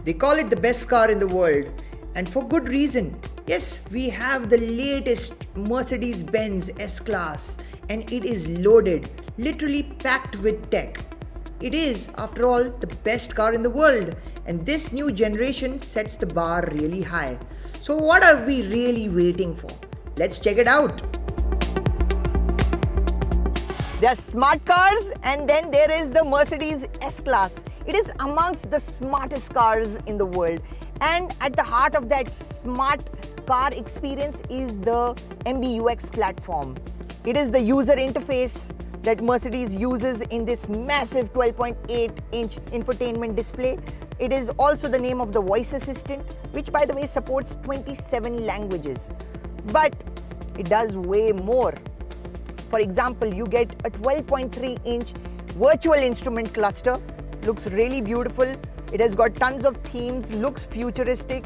They call it the best car in the world, and for good reason. Yes, we have the latest Mercedes-Benz S-Class, and it is loaded, literally packed with tech. It is, after all, the best car in the world, and this new generation sets the bar really high. So what are we really waiting for? Let's check it out. There are smart cars, and then there is the Mercedes S-Class. It is amongst the smartest cars in the world. And at the heart of that smart car experience is the MBUX platform. It is the user interface that Mercedes uses in this massive 12.8-inch infotainment display. It is also the name of the voice assistant, which by the way supports 27 languages. But it does way more. For example, you get a 12.3-inch virtual instrument cluster. Looks really beautiful. It has got tons of themes, looks futuristic,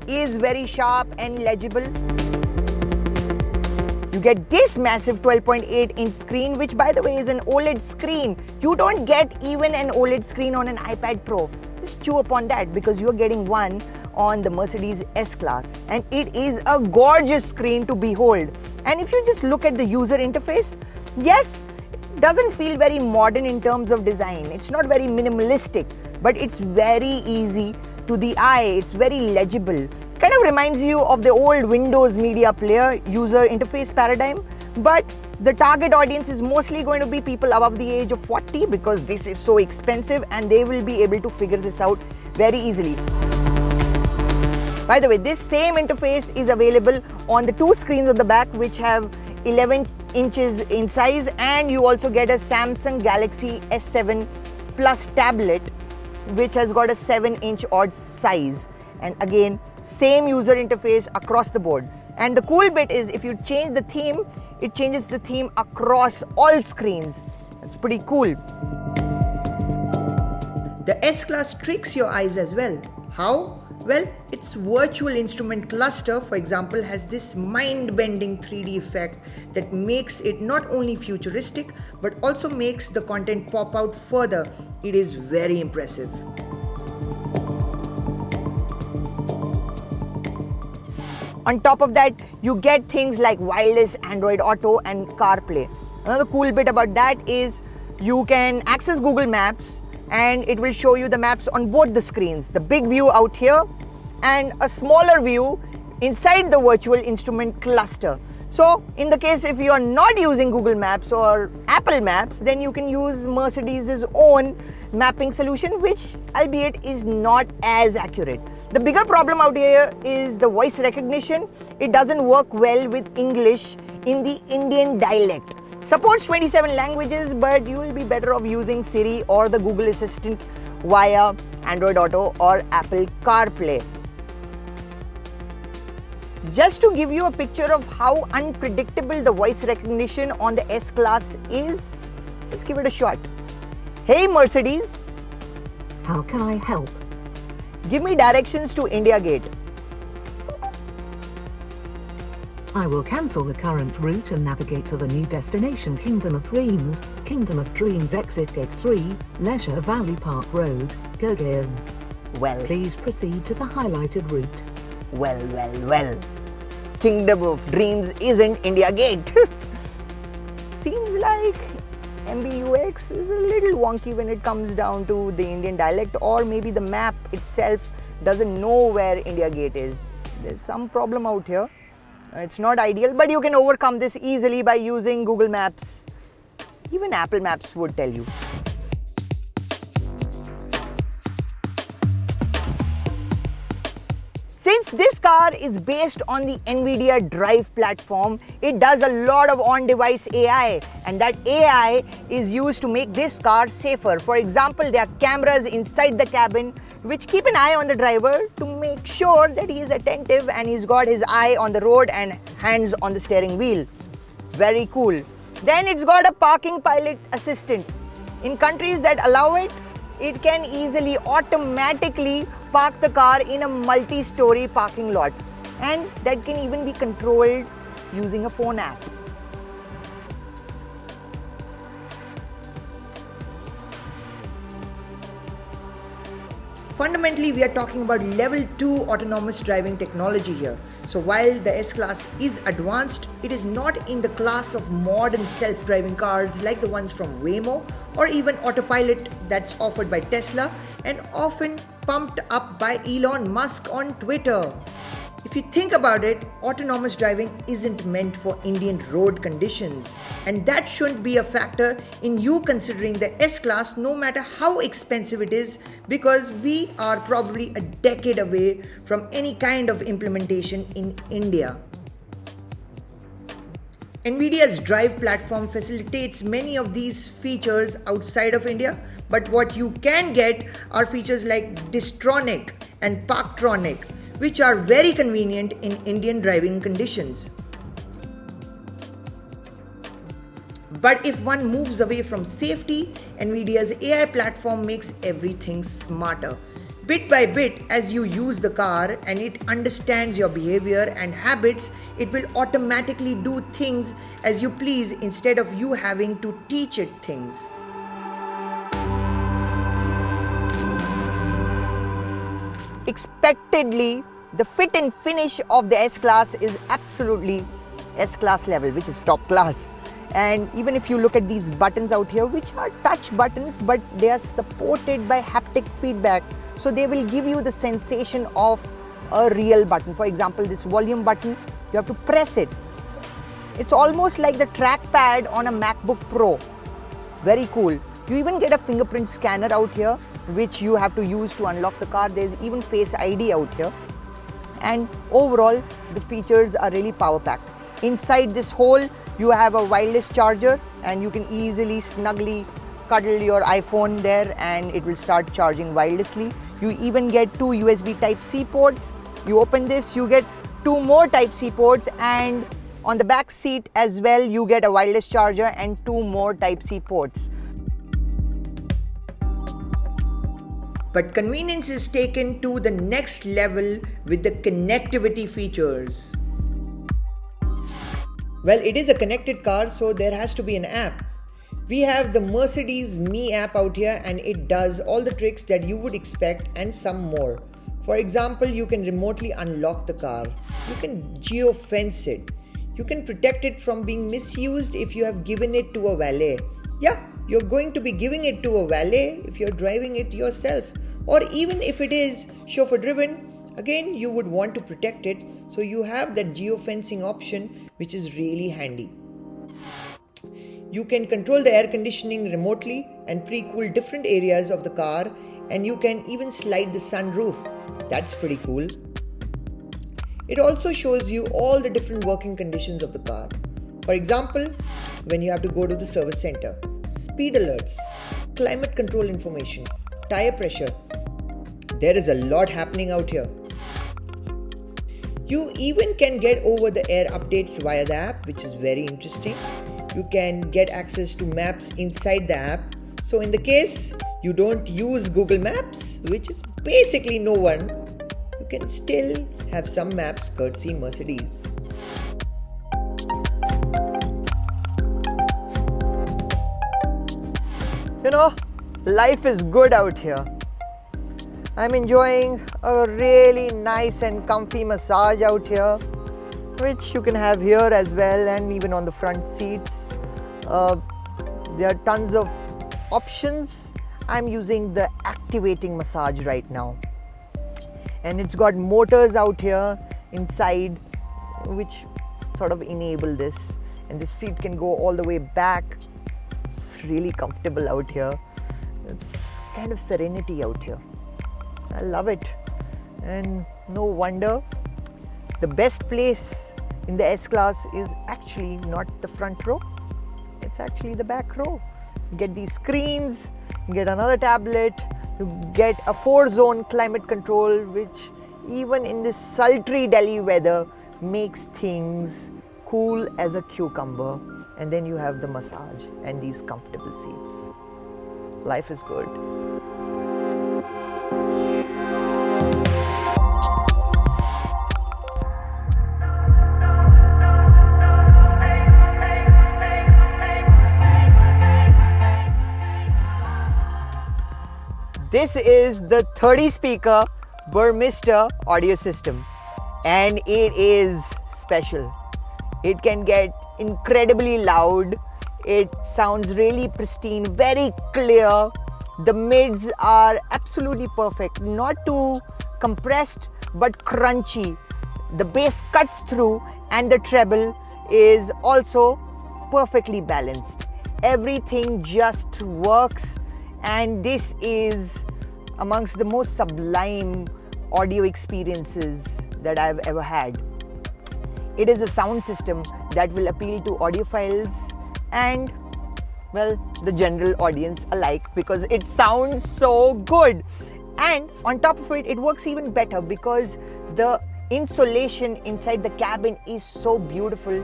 is very sharp and legible. You get this massive 12.8-inch screen, which by the way is an OLED screen. You don't get even an OLED screen on an iPad Pro. Just chew upon that because you're getting one on the Mercedes S-Class, and it is a gorgeous screen to behold. And if you just look at the user interface, yes, it doesn't feel very modern in terms of design. It's not very minimalistic, but it's very easy to the eye. It's very legible. Kind of reminds you of the old Windows Media Player user interface paradigm, but the target audience is mostly going to be people above the age of 40 because this is so expensive and they will be able to figure this out very easily. By the way, this same interface is available on the two screens at the back, which have 11 inches in size, and you also get a Samsung Galaxy S7 Plus tablet, which has got a 7-inch odd size. And again, same user interface across the board. And the cool bit is if you change the theme, it changes the theme across all screens. That's pretty cool. The S-Class tricks your eyes as well. How? Well, its virtual instrument cluster, for example, has this mind-bending 3D effect that makes it not only futuristic, but also makes the content pop out further. It is very impressive. On top of that, you get things like wireless Android Auto and CarPlay. Another cool bit about that is you can access Google Maps and it will show you the maps on both the screens. The big view out here and a smaller view inside the virtual instrument cluster. So in the case if you are not using Google Maps or Apple Maps, then you can use Mercedes' own mapping solution, which albeit is not as accurate. The bigger problem out here is the voice recognition. It doesn't work well with English in the Indian dialect. Supports 27 languages, but you will be better off using Siri or the Google Assistant via Android Auto or Apple CarPlay. Just to give you a picture of how unpredictable the voice recognition on the S-Class is, let's give it a shot. Hey Mercedes. How can I help? Give me directions to India Gate. I will cancel the current route and navigate to the new destination, Kingdom of Dreams. Kingdom of Dreams exit gate 3, Leisure Valley Park Road, Gurgaon. Well, Please proceed to the highlighted route. well. Kingdom of Dreams isn't India Gate. Seems like MBUX is a little wonky when it comes down to the Indian dialect, or maybe the map itself doesn't know where India Gate is. There's some problem out here. It's not ideal, but you can overcome this easily by using Google Maps. Even Apple Maps would tell you. Since this car is based on the NVIDIA Drive platform, it does a lot of on-device AI, and that AI is used to make this car safer. For example, there are cameras inside the cabin which keep an eye on the driver to make sure that he is attentive and he's got his eye on the road and hands on the steering wheel. Very cool. Then it's got a parking pilot assistant. In countries that allow it, it can easily automatically park the car in a multi-story parking lot, and that can even be controlled using a phone app. Fundamentally, we are talking about level 2 autonomous driving technology here. So while the S-Class is advanced, it is not in the class of modern self-driving cars like the ones from Waymo or even autopilot that's offered by Tesla and often pumped up by Elon Musk on Twitter. If you think about it, autonomous driving isn't meant for Indian road conditions, and that shouldn't be a factor in you considering the S-Class no matter how expensive it is, because we are probably a decade away from any kind of implementation in India. NVIDIA's Drive platform facilitates many of these features outside of India, but what you can get are features like Distronic and Parktronic, which are very convenient in Indian driving conditions. But if one moves away from safety, NVIDIA's AI platform makes everything smarter. Bit by bit, as you use the car and it understands your behavior and habits, it will automatically do things as you please instead of you having to teach it things. Expectedly, the fit and finish of the S-Class is absolutely S-Class level, which is top class. And even if you look at these buttons out here, which are touch buttons, but they are supported by haptic feedback, so they will give you the sensation of a real button. For example, this volume button, you have to press it. It's almost like the trackpad on a MacBook Pro. Very cool. You even get a fingerprint scanner out here, which you have to use to unlock the car. There's even Face ID out here. And overall, the features are really power packed. Inside this hole, you have a wireless charger and you can easily snugly cuddle your iPhone there and it will start charging wirelessly. You even get 2 USB Type-C ports. You open this, you get 2 more Type-C ports, and on the back seat as well, you get a wireless charger and 2 more Type-C ports. But convenience is taken to the next level with the connectivity features. Well, it is a connected car, so there has to be an app. We have the Mercedes Me app out here, and it does all the tricks that you would expect and some more. For example, you can remotely unlock the car. You can geo-fence it. You can protect it from being misused if you have given it to a valet. Yeah, you're going to be giving it to a valet if you're driving it yourself. Or even if it is chauffeur driven, again you would want to protect it, so you have that geofencing option, which is really handy. You can control the air conditioning remotely and pre-cool different areas of the car, and you can even slide the sunroof. That's pretty cool. It also shows you all the different working conditions of the car. For example, when you have to go to the service center, speed alerts, climate control information, tire pressure. There is a lot happening out here. You even can get over-the-air updates via the app, which is very interesting. You can get access to maps inside the app. So in the case you don't use Google Maps, which is basically no one, you can still have some maps courtesy Mercedes. You know, life is good out here. I'm enjoying a really nice and comfy massage out here, which you can have here as well, and even on the front seats. There are tons of options. I'm using the activating massage right now, and it's got motors out here inside which sort of enable this, and the seat can go all the way back. It's really comfortable out here. It's kind of serenity out here. I love it, and no wonder the best place in the S-Class is actually not the front row, it's actually the back row. You get these screens, you get another tablet, you get a 4-zone climate control, which even in this sultry Delhi weather makes things cool as a cucumber, and then you have the massage and these comfortable seats. Life is good. This is the 30 speaker Burmester audio system, and it is special. It can get incredibly loud. It sounds really pristine, very clear. The mids are absolutely perfect, not too compressed but crunchy. The bass cuts through and the treble is also perfectly balanced. Everything just works, and this is amongst the most sublime audio experiences that I've ever had. It is a sound system that will appeal to audiophiles and, well, the general audience alike, because it sounds so good. And on top of it, it works even better because the insulation inside the cabin is so beautiful.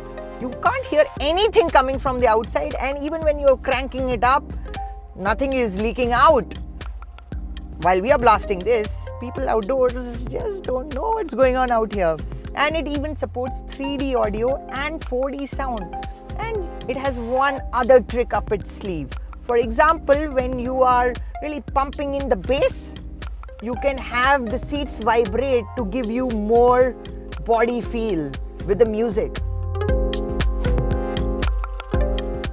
You can't hear anything coming from the outside, and even when you're cranking it up, nothing is leaking out. While we are blasting this, people outdoors just don't know what's going on out here. And it even supports 3D audio and 4D sound. And it has one other trick up its sleeve. For example, when you are really pumping in the bass, you can have the seats vibrate to give you more body feel with the music.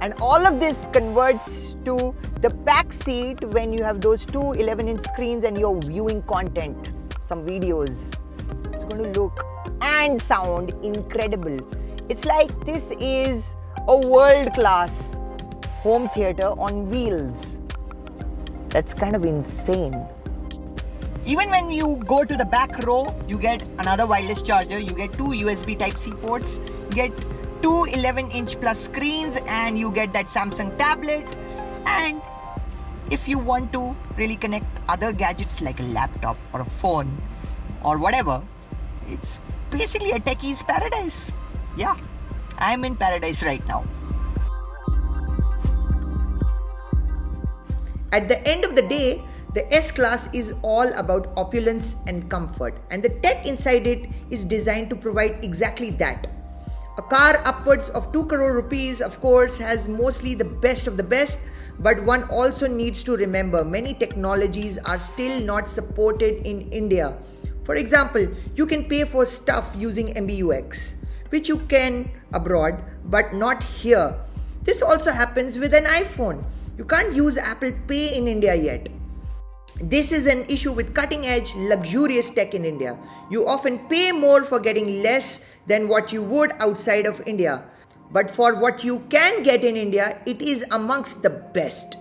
And all of this converts to the back seat when you have those two 11-inch screens and you're viewing content, some videos. It's going to look and sound incredible. It's like this is a world-class home theater on wheels. That's kind of insane. Even when you go to the back row, you get another wireless charger, you get two USB Type-C ports, you get two 11-inch plus screens, and you get that Samsung tablet. And if you want to really connect other gadgets like a laptop or a phone or whatever, it's basically a techie's paradise. Yeah, I'm in paradise right now. At the end of the day, the S-Class is all about opulence and comfort, and the tech inside it is designed to provide exactly that. A car upwards of 2 crore rupees, of course, has mostly the best of the best, but one also needs to remember many technologies are still not supported in India. For example, you can pay for stuff using MBUX, which you can abroad, but not here. This also happens with an iPhone. You can't use Apple Pay in India yet. This is an issue with cutting-edge, luxurious tech in India. You often pay more for getting less than what you would outside of India. But for what you can get in India, it is amongst the best.